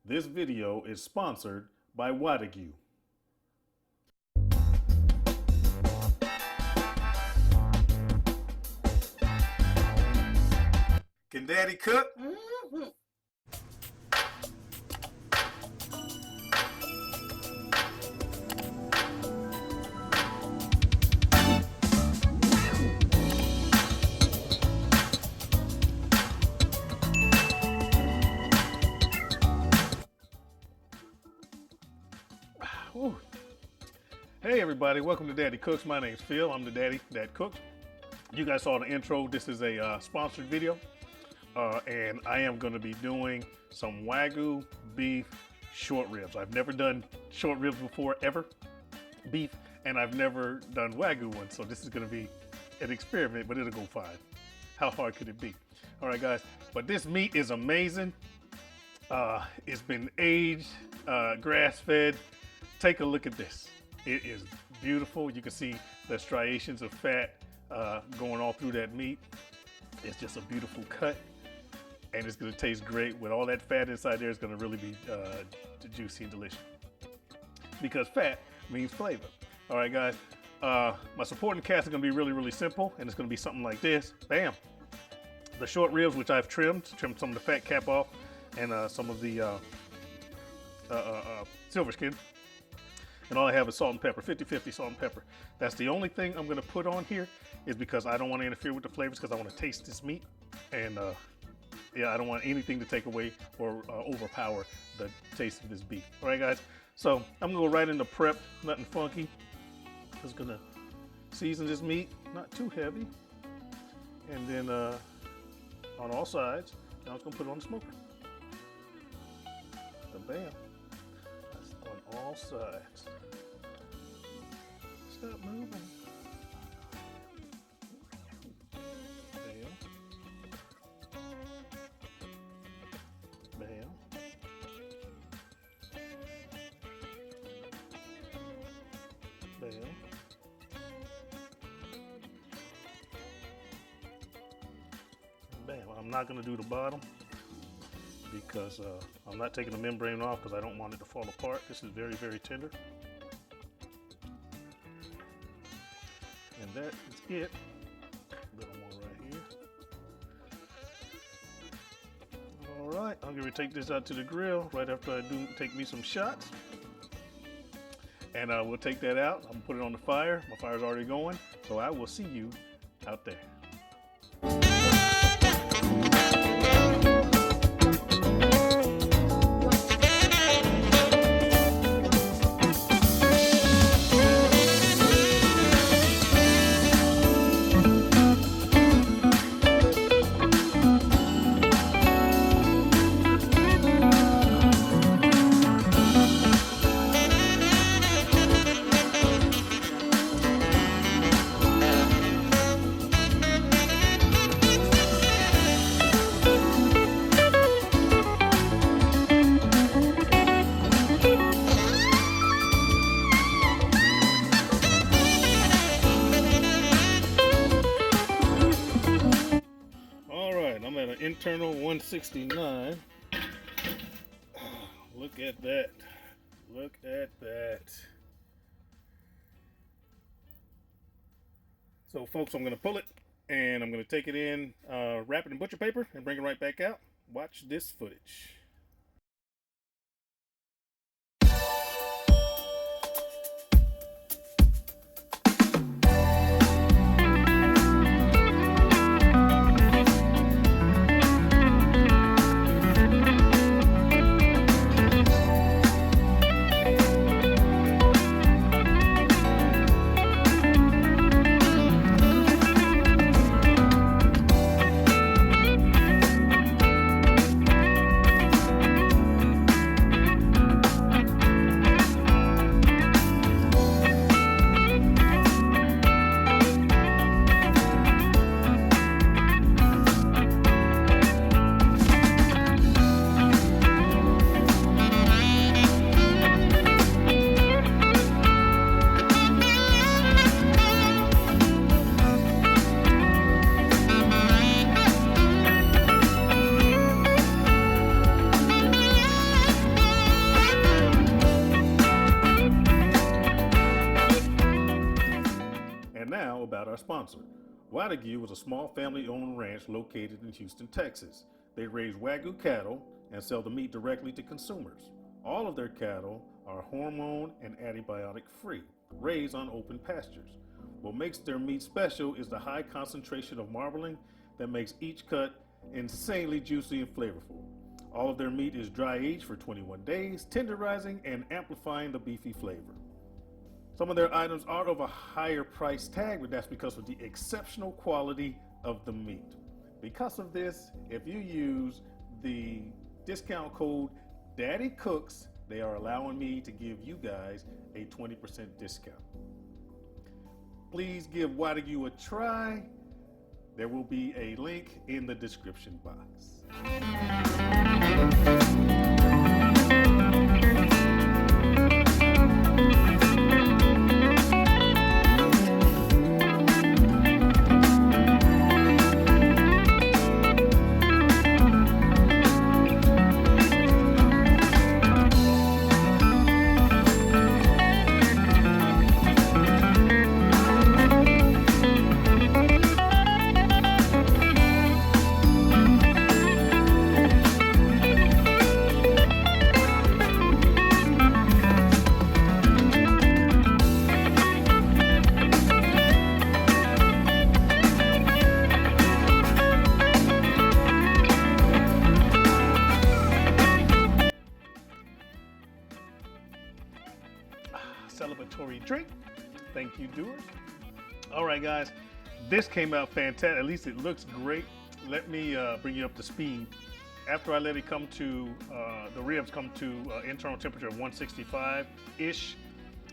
This video is sponsored by Wagyu. Can Daddy cook? Mm-hmm. Whew. Hey everybody, welcome to Daddy Cooks. My name's Phil. I'm the daddy that cooks. You guys saw the intro. This is a sponsored video. And I am going to be doing some Wagyu beef short ribs. I've never done short ribs before, ever, beef, and I've never done Wagyu ones. So this is going to be an experiment, but it'll go fine. How hard could it be? All right, guys, but this meat is amazing. It's been aged, grass-fed. Take a look at this. It is beautiful. You can see the striations of fat going all through that meat. It's just a beautiful cut. And it's going to taste great with all that fat inside there. It's going to really be juicy and delicious because fat means flavor. All right, guys. My supporting cast is going to be really simple, and it's going to be something like this. Bam. The short ribs, which I've trimmed some of the fat cap off, and some of the silver skin. And all I have is salt and pepper, 50-50 salt and pepper. That's the only thing I'm going to put on here, is because I don't want to interfere with the flavors, because I want to taste this meat. And yeah, I don't want anything to take away or overpower the taste of this beef. All right, guys. So I'm gonna go right into prep, nothing funky. Just gonna season this meat, not too heavy. And then on all sides, now I'm just gonna put it on the smoker. So bam, that's on all sides. Stop moving. Bam. I'm not going to do the bottom because I'm not taking the membrane off because I don't want it to fall apart. This is very tender. And that is it. A little more right here. All right, I'm going to take this out to the grill right after I do take me some shots. And we'll take that out. I'm gonna put it on the fire. My fire's already going. So I will see you out there. Internal 169. Look at that. Look at that. So folks, I'm going to pull it and I'm going to take it in, wrap it in butcher paper and bring it right back out. Watch this footage. sponsor. Wagyu is a small family-owned ranch located in Houston, Texas. They raise Wagyu cattle and sell the meat directly to consumers. All of their cattle are hormone and antibiotic free, raised on open pastures. What makes their meat special is the high concentration of marbling that makes each cut insanely juicy and flavorful. All of their meat is dry aged for 21 days, tenderizing and amplifying the beefy flavor. Some of their items are of a higher price tag, but that's because of the exceptional quality of the meat. Because of this, if you use the discount code Daddy Cooks, they are allowing me to give you guys a 20% discount. Please give Wagyu a try. There will be a link in the description box. Celebratory drink. Thank you, doers. All right, guys, this came out fantastic. At least it looks great. Let me bring you up to speed. After I let it come to, the ribs come to internal temperature of 165-ish,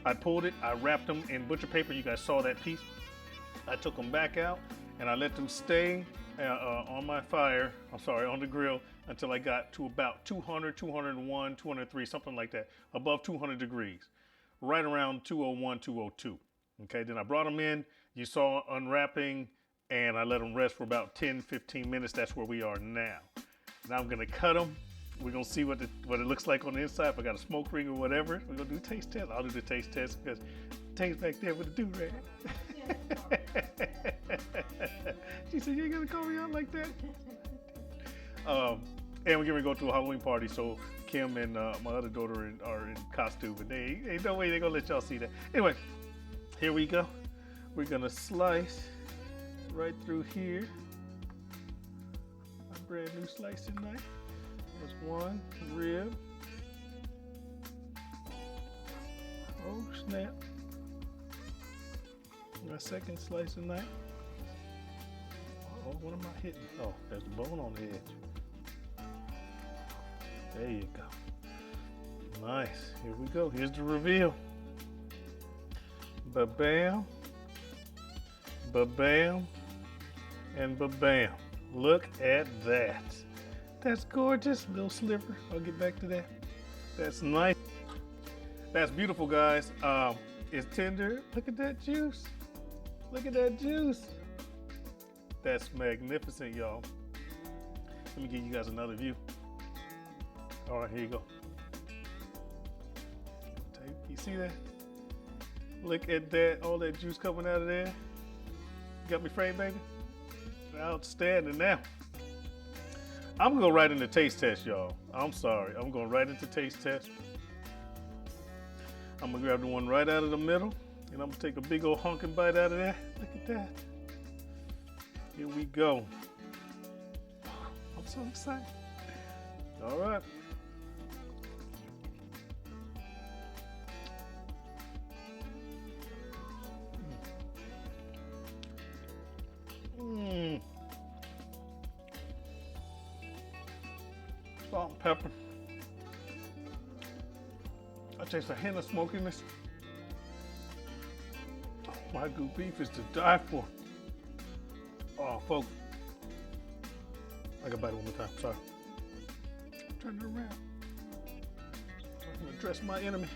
I pulled it, I wrapped them in butcher paper. You guys saw that piece. I took them back out and I let them stay on my fire, on the grill until I got to about 200, 201, 203, something like that, above 200 degrees. Right around 201, 202. Okay, then I brought them in. You saw unwrapping, and I let them rest for about 10, 15 minutes. That's where we are now. Now I'm gonna cut them. We're gonna see what it looks like on the inside. If I got a smoke ring or whatever, we're gonna do a taste test. I'll do the taste test because Tate's back there with the do-rag. She said, you ain't gonna call me out like that? And we're gonna go to a Halloween party, so Kim and my other daughter are in costume, but they ain't no way they're gonna let y'all see that. Anyway, here we go. We're gonna slice right through here. My brand new slicing knife. There's one rib. Oh snap. My second slicing knife. Oh, what am I hitting? Oh, there's the bone on the edge. There you go. Nice. Here we go. Here's the reveal. Ba-bam, ba-bam, and ba-bam. Look at that. That's gorgeous. Little sliver. I'll get back to that. That's nice. That's beautiful, guys. It's tender. Look at that juice. Look at that juice. That's magnificent, y'all. Let me give you guys another view. All right, here you go. You see that? Look at that, all that juice coming out of there. You got me framed, baby? Outstanding. Now, I'm gonna go right into taste test, y'all. I'm sorry, I'm going right into taste test. I'm gonna grab the one right out of the middle, and I'm gonna take a big old honking bite out of there. Look at that. Here we go. I'm so excited. All right. Salt and pepper. I taste a hint of smokiness. Wagyu beef is to die for. Oh, folks. I got to bite it one more time. Sorry. Turn it around. I'm going to dress my enemy.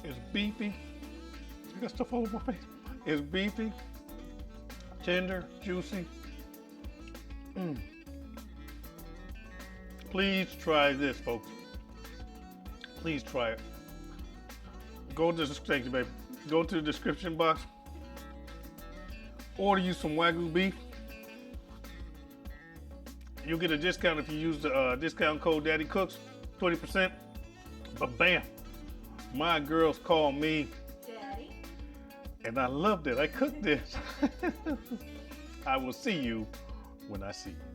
It's beefy. I got stuff all over my face. It's beefy, tender, juicy. Please try this, folks. Please try it. Go to the thank you, baby. Go to the description box. Order you some Wagyu beef. You'll get a discount if you use the discount code Daddy Cooks, 20%. But bam, my girls call me Daddy. and I loved it. I cooked this. I will see you when I see you.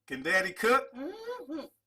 Can Daddy cook? Mm-hmm.